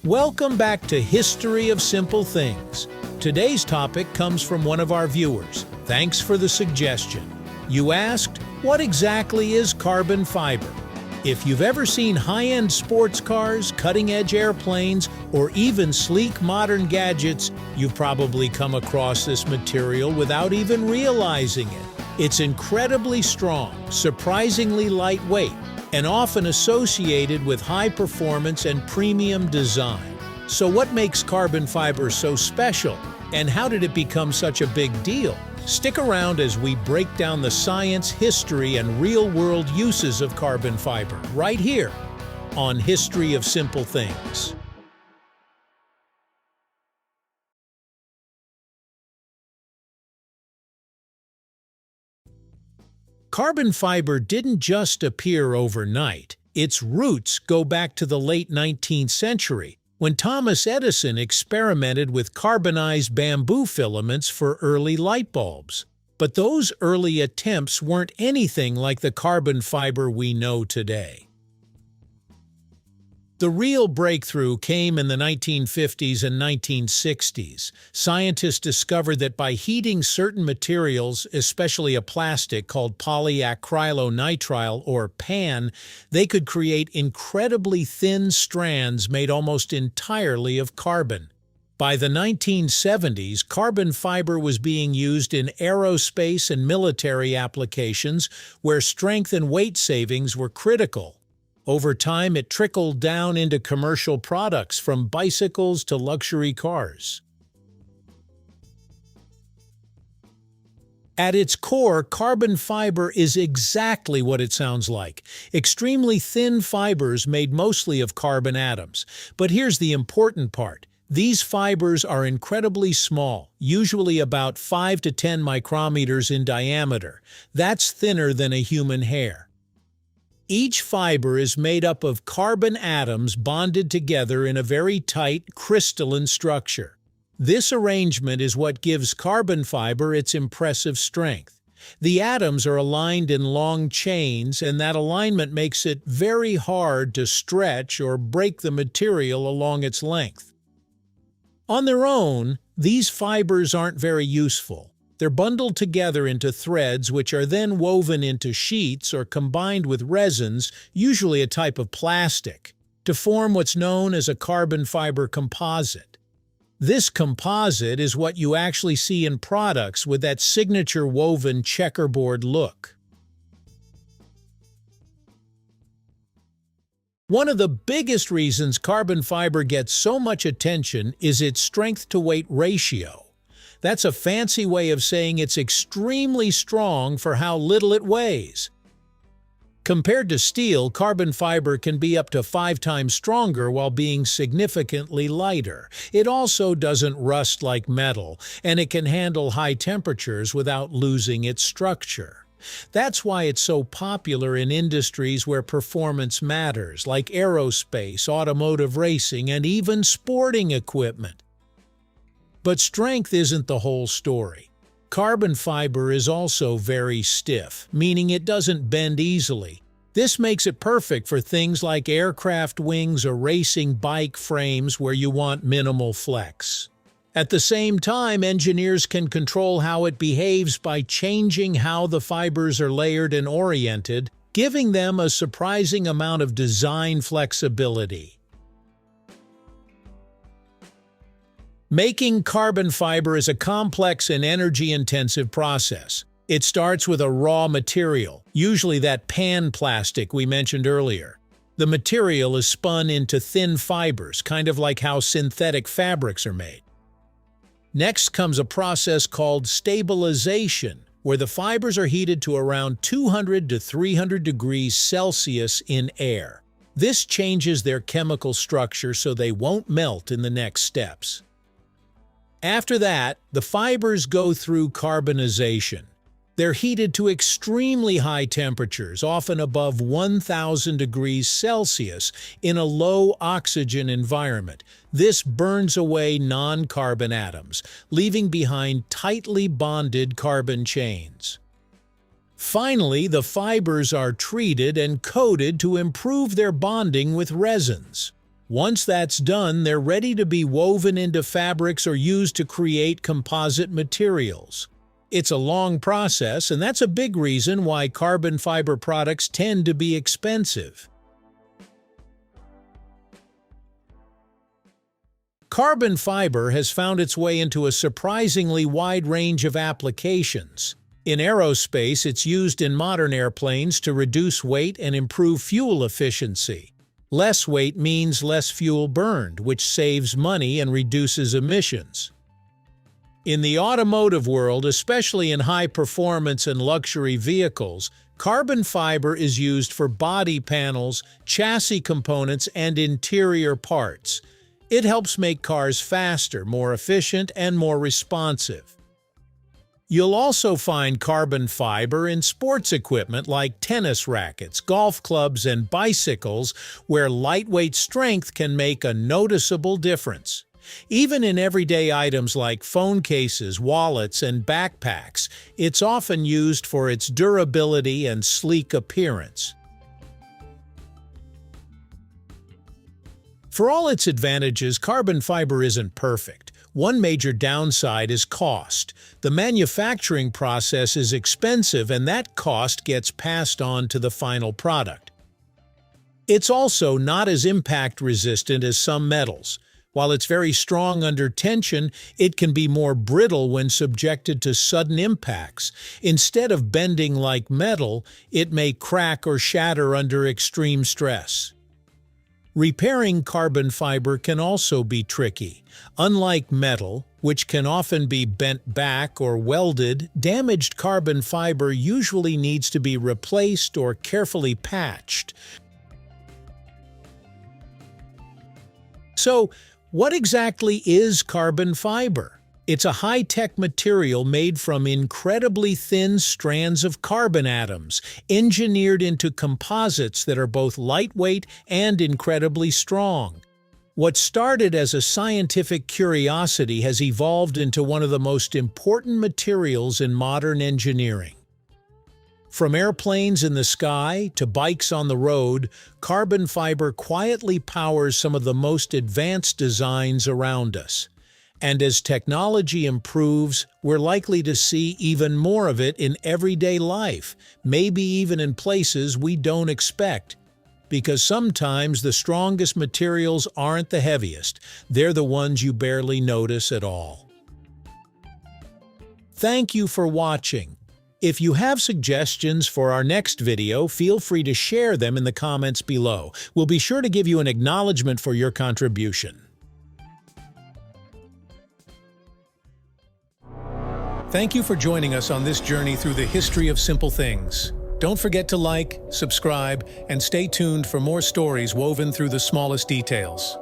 Welcome back to History of Simple Things. Today's topic comes from one of our viewers. Thanks for the suggestion. You asked, what exactly is carbon fiber? If you've ever seen high-end sports cars, cutting-edge airplanes, or even sleek modern gadgets, you've probably come across this material without even realizing it. It's incredibly strong, surprisingly lightweight, and often associated with high performance and premium design. So what makes carbon fiber so special, and how did it become such a big deal? Stick around as we break down the science, history, and real-world uses of carbon fiber, right here on History of Simple Things. Carbon fiber didn't just appear overnight. Its roots go back to the late 19th century, when Thomas Edison experimented with carbonized bamboo filaments for early light bulbs. But those early attempts weren't anything like the carbon fiber we know today. The real breakthrough came in the 1950s and 1960s. Scientists discovered that by heating certain materials, especially a plastic called polyacrylonitrile or PAN, they could create incredibly thin strands made almost entirely of carbon. By the 1970s, carbon fiber was being used in aerospace and military applications where strength and weight savings were critical. Over time, it trickled down into commercial products from bicycles to luxury cars. At its core, carbon fiber is exactly what it sounds like. Extremely thin fibers made mostly of carbon atoms. But here's the important part. These fibers are incredibly small, usually about 5 to 10 micrometers in diameter. That's thinner than a human hair. Each fiber is made up of carbon atoms bonded together in a very tight, crystalline structure. This arrangement is what gives carbon fiber its impressive strength. The atoms are aligned in long chains, and that alignment makes it very hard to stretch or break the material along its length. On their own, these fibers aren't very useful. They're bundled together into threads which are then woven into sheets or combined with resins, usually a type of plastic, to form what's known as a carbon fiber composite. This composite is what you actually see in products with that signature woven checkerboard look. One of the biggest reasons carbon fiber gets so much attention is its strength-to-weight ratio. That's a fancy way of saying it's extremely strong for how little it weighs. Compared to steel, carbon fiber can be up to 5 times stronger while being significantly lighter. It also doesn't rust like metal, and it can handle high temperatures without losing its structure. That's why it's so popular in industries where performance matters, like aerospace, automotive racing, and even sporting equipment. But strength isn't the whole story. Carbon fiber is also very stiff, meaning it doesn't bend easily. This makes it perfect for things like aircraft wings or racing bike frames where you want minimal flex. At the same time, engineers can control how it behaves by changing how the fibers are layered and oriented, giving them a surprising amount of design flexibility. Making carbon fiber is a complex and energy-intensive process. It starts with a raw material, usually that PAN plastic we mentioned earlier. The material is spun into thin fibers, kind of like how synthetic fabrics are made. Next comes a process called stabilization, where the fibers are heated to around 200 to 300 degrees Celsius in air. This changes their chemical structure so they won't melt in the next steps. After that, the fibers go through carbonization. They're heated to extremely high temperatures, often above 1,000 degrees Celsius, in a low oxygen environment. This burns away non-carbon atoms, leaving behind tightly bonded carbon chains. Finally, the fibers are treated and coated to improve their bonding with resins. Once that's done, they're ready to be woven into fabrics or used to create composite materials. It's a long process, and that's a big reason why carbon fiber products tend to be expensive. Carbon fiber has found its way into a surprisingly wide range of applications. In aerospace, it's used in modern airplanes to reduce weight and improve fuel efficiency. Less weight means less fuel burned, which saves money and reduces emissions. In the automotive world, especially in high-performance and luxury vehicles, carbon fiber is used for body panels, chassis components, and interior parts. It helps make cars faster, more efficient, and more responsive. You'll also find carbon fiber in sports equipment like tennis rackets, golf clubs, and bicycles, where lightweight strength can make a noticeable difference. Even in everyday items like phone cases, wallets, and backpacks, it's often used for its durability and sleek appearance. For all its advantages, carbon fiber isn't perfect. One major downside is cost. The manufacturing process is expensive, and that cost gets passed on to the final product. It's also not as impact-resistant as some metals. While it's very strong under tension, it can be more brittle when subjected to sudden impacts. Instead of bending like metal, it may crack or shatter under extreme stress. Repairing carbon fiber can also be tricky. Unlike metal, which can often be bent back or welded, damaged carbon fiber usually needs to be replaced or carefully patched. So, what exactly is carbon fiber? It's a high-tech material made from incredibly thin strands of carbon atoms, engineered into composites that are both lightweight and incredibly strong. What started as a scientific curiosity has evolved into one of the most important materials in modern engineering. From airplanes in the sky to bikes on the road, carbon fiber quietly powers some of the most advanced designs around us. And as technology improves, we're likely to see even more of it in everyday life, maybe even in places we don't expect. Because sometimes the strongest materials aren't the heaviest, they're the ones you barely notice at all. Thank you for watching. If you have suggestions for our next video, feel free to share them in the comments below. We'll be sure to give you an acknowledgement for your contribution. Thank you for joining us on this journey through the history of simple things. Don't forget to like, subscribe, and stay tuned for more stories woven through the smallest details.